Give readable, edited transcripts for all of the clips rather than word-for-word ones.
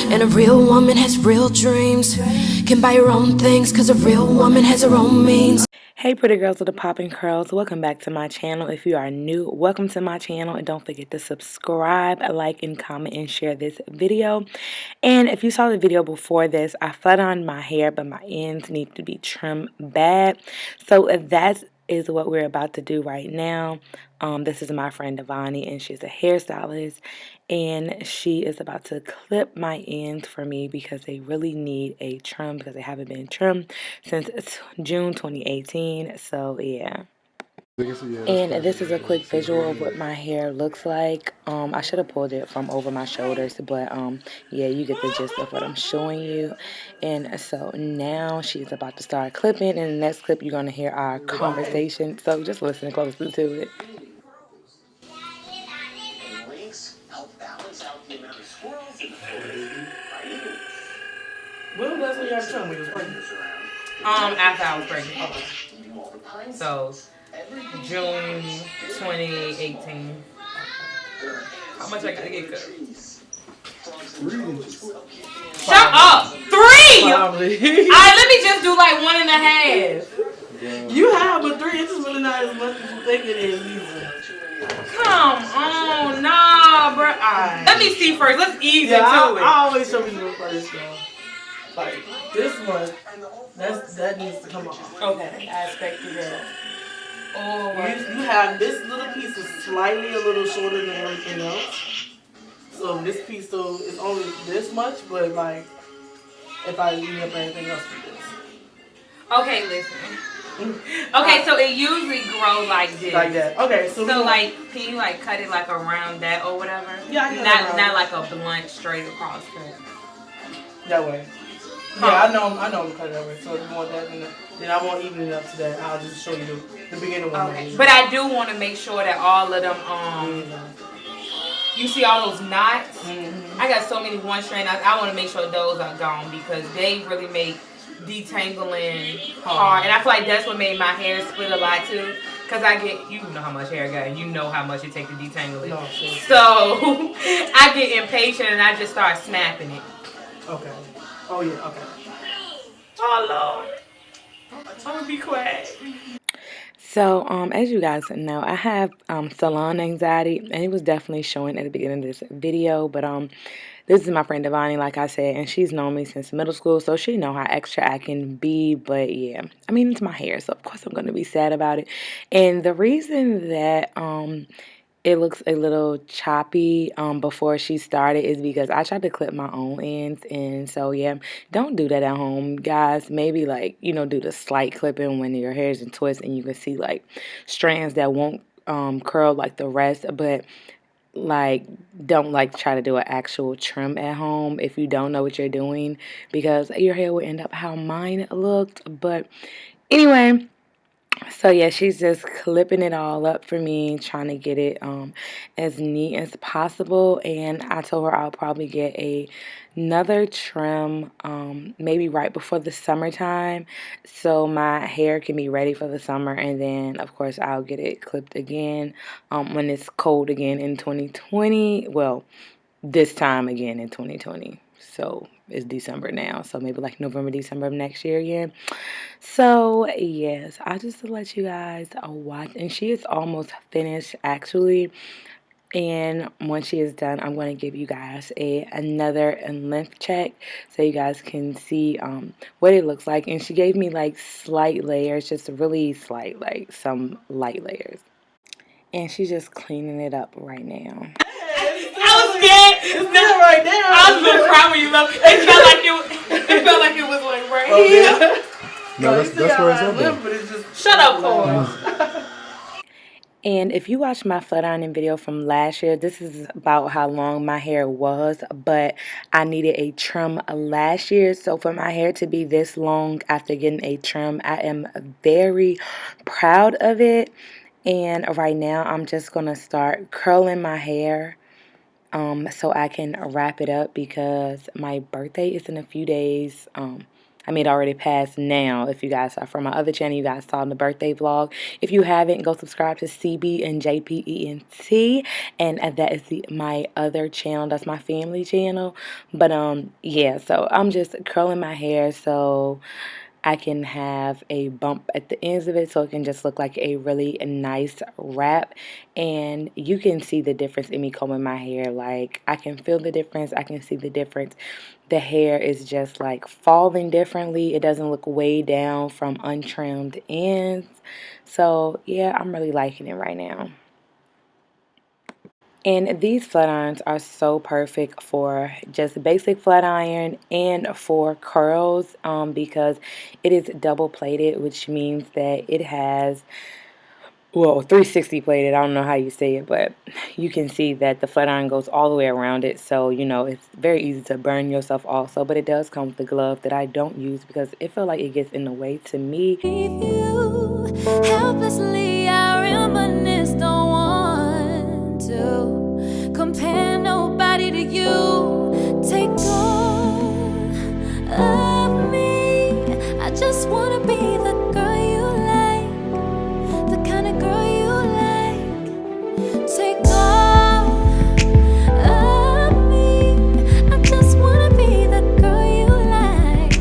And a real woman has real dreams. Can buy her own things, cause a real woman has her own means. Hey pretty girls with the poppin' curls, welcome back to my channel. If you are new, welcome to my channel, and don't forget to subscribe, like, and comment, and share this video. And if you saw the video before this, I flat ironed my hair, but my ends need to be trimmed bad. So that is what we're about to do right now. This is my friend Devani, and she's a hairstylist, and she is about to clip my ends for me because they really need a trim because they haven't been trimmed since June 2018. So yeah. And this is a quick visual of what my hair looks like. I should have pulled it from over my shoulders, but yeah, you get the gist of what I'm showing you. And so now she's about to start clipping. In the next clip, you're going to hear our conversation. So just listen closely to it. When was when you had trim when you was pregnant? After I was pregnant. Okay. So June 2018. How much I gotta get cut? 3 inches. Shut up! 3! Probably. Alright, let me just do like 1.5. You have, but 3 inches really not as much as you think it is either. Come on, nah, bro. Alright. Let me see first. Let's ease into it. I always show you first though. Like this one, that needs to come off. Okay, I expected that. Oh, You have this little piece is slightly a little shorter than everything else. So this piece though is only this much, but like if I eat up anything else with this. okay, listen. Okay, so it usually grows like this. Like that. Okay, so like, can you like cut it like around that or whatever? Yeah, I can not like a blunt straight across cut. that way. Yeah, I know I'm cut it that way. So if you want that, then I won't even it up to that. I'll just show you the beginning one. Okay, but I do want to make sure that all of them, you see all those knots? I got so many one strand knots. I want to make sure those are gone because they really make detangling hard. And I feel like that's what made my hair split a lot too. Because I get, you know how much hair I got and you know how much it takes to detangle it. No, sure. So I get impatient and I just start snapping it. Okay. Oh yeah, okay. Oh Lord. I'm gonna be quiet. So, as you guys know, I have salon anxiety, and it was definitely showing at the beginning of this video. But this is my friend Devani, like I said, and she's known me since middle school, so she know how extra I can be. But yeah, I mean, it's my hair, so of course I'm gonna be sad about it. And the reason that it looks a little choppy before she started is because I tried to clip my own ends, and so yeah, don't do that at home, guys. Maybe like, you know, do the slight clipping when your hair is in twist and you can see like strands that won't curl like the rest, but like don't like try to do an actual trim at home if you don't know what you're doing, because your hair will end up how mine looked. But anyway, so yeah, she's just clipping it all up for me, trying to get it as neat as possible. And I told her I'll probably get another trim maybe right before the summertime, so my hair can be ready for the summer. And then of course I'll get it clipped again when it's cold again in 2020. Well, this time again in 2020. So it's December now, so maybe like November, December of next year again. So yes, I just to let you guys watch, and she is almost finished actually. And once she is done, I'm going to give you guys another length check so you guys can see what it looks like. And she gave me like slight layers, just really slight, like some light layers. And she's just cleaning it up right now. I was scared. It's not right now. I was gonna cry when you left. It felt like it was like right here. Yeah. No, that's where it's at though. But it's just Shut up, Cole. And if you watch my flat ironing video from last year, this is about how long my hair was, but I needed a trim last year. So for my hair to be this long after getting a trim, I am very proud of it. And right now I'm just going to start curling my hair so I can wrap it up because my birthday is in a few days. I mean, it already passed now. If you guys are from my other channel, you guys saw the birthday vlog. If you haven't, go subscribe to CB and JPENT, and that is my other channel. That's my family channel. But yeah, so I'm just curling my hair so I can have a bump at the ends of it, so it can just look like a really nice wrap. And you can see the difference in me combing my hair. Like, I can feel the difference. I can see the difference. The hair is just like falling differently. It doesn't look way down from untrimmed ends. So yeah, I'm really liking it right now. And these flat irons are so perfect for just basic flat iron and for curls, because it is double plated, which means that it has, well, 360 plated. I don't know how you say it, but you can see that the flat iron goes all the way around it. So, you know, it's very easy to burn yourself also. But it does come with a glove that I don't use because it feels like it gets in the way to me. Helplessly, I reminisce, don't want to compare nobody to you. Take all of me. I just wanna be the girl you like, the kind of girl you like. Take all of me. I just wanna be the girl you like,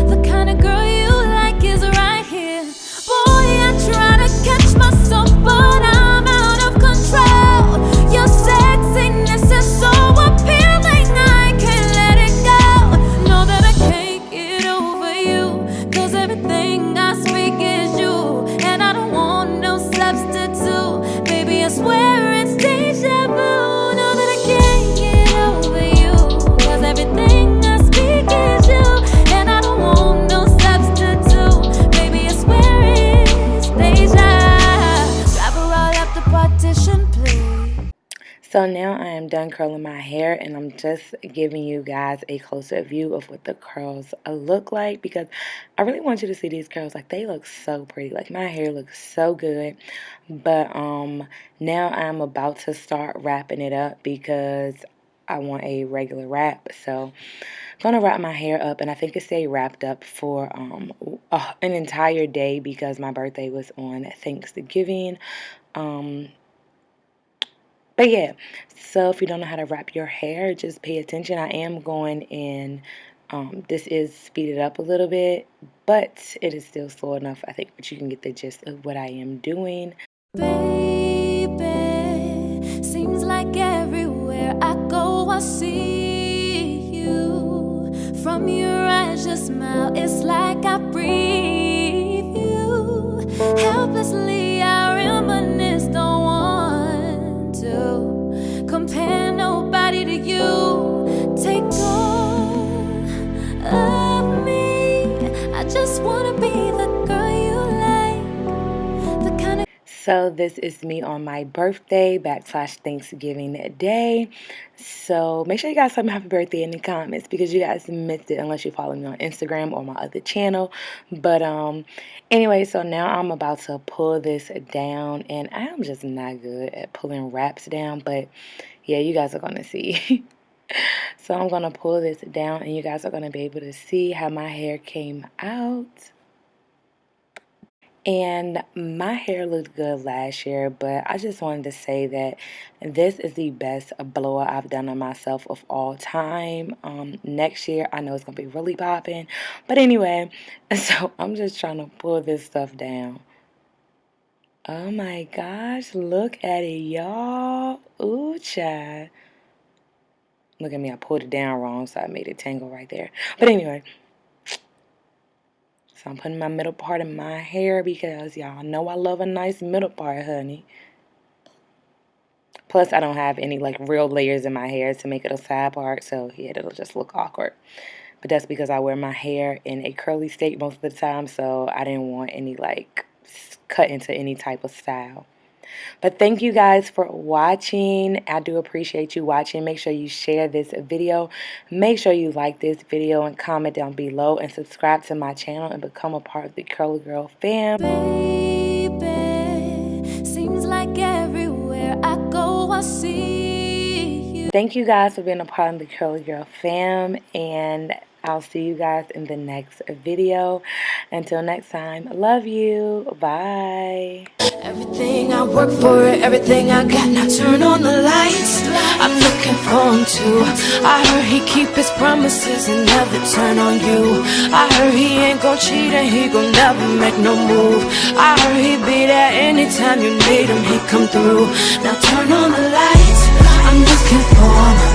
the kind of girl you like is right here. Boy, I try to catch myself, but I'm out of control. Your sexiness is so appealing, I can't let it go. Know that I can't get over you, 'cause everything I speak is you, and I don't want no substitute. Baby, I swear it's deja vu. Know that I can't get over you, 'cause everything I speak is you, and I don't want no substitute. Baby, I swear it's deja. Drive her all up the partition, please. So now I am done curling my hair, and I'm just giving you guys a closer view of what the curls look like, because I really want you to see these curls. Like, they look so pretty. Like, my hair looks so good. But now I'm about to start wrapping it up because I want a regular wrap. So I'm gonna wrap my hair up, and I think it stayed wrapped up for an entire day because my birthday was on Thanksgiving. But yeah, so if you don't know how to wrap your hair, just pay attention. I am going in, this is speeded up a little bit, but it is still slow enough, I think, but you can get the gist of what I am doing. Baby, seems like everywhere I go I see you. From your eyes, your smile, it's like I breathe you. Helplessly, I reminisce, don't want to compare nobody to you. Take all of me. I just wanna be the girl you like, the kind of. So this is me on my birthday / Thanksgiving day. So make sure you guys tell me happy birthday in the comments, because you guys missed it unless you follow me on Instagram or my other channel. But anyway, so now I'm about to pull this down, and I am just not good at pulling wraps down, but yeah, you guys are gonna see. So I'm gonna pull this down, and you guys are gonna be able to see how my hair came out. And my hair looked good last year, but I just wanted to say that this is the best blowout I've done on myself of all time. Next year, I know it's going to be really popping. But anyway, so I'm just trying to pull this stuff down. Oh my gosh, look at it, y'all. Ooh, child. Look at me, I pulled it down wrong, so I made it tangle right there. But anyway. So I'm putting my middle part in my hair because y'all know I love a nice middle part, honey. Plus, I don't have any like real layers in my hair to make it a side part, so yeah, it'll just look awkward. But that's because I wear my hair in a curly state most of the time, so I didn't want any like cut into any type of style. But thank you guys for watching. I do appreciate you watching. Make sure you share this video. Make sure you like this video and comment down below, and subscribe to my channel and become a part of the Curly Girl fam. Baby, seems like everywhere I go I see you. Thank you guys for being a part of the Curly Girl fam, and I'll see you guys in the next video. Until next time, love you. Bye. Everything I work for, everything I got, now turn on the lights. I'm looking for him too. I heard he keep his promises and never turn on you. I heard he ain't gon' cheat and he gon' never make no move. I heard he be there anytime you need him, he come through. Now turn on the lights, I'm looking for him.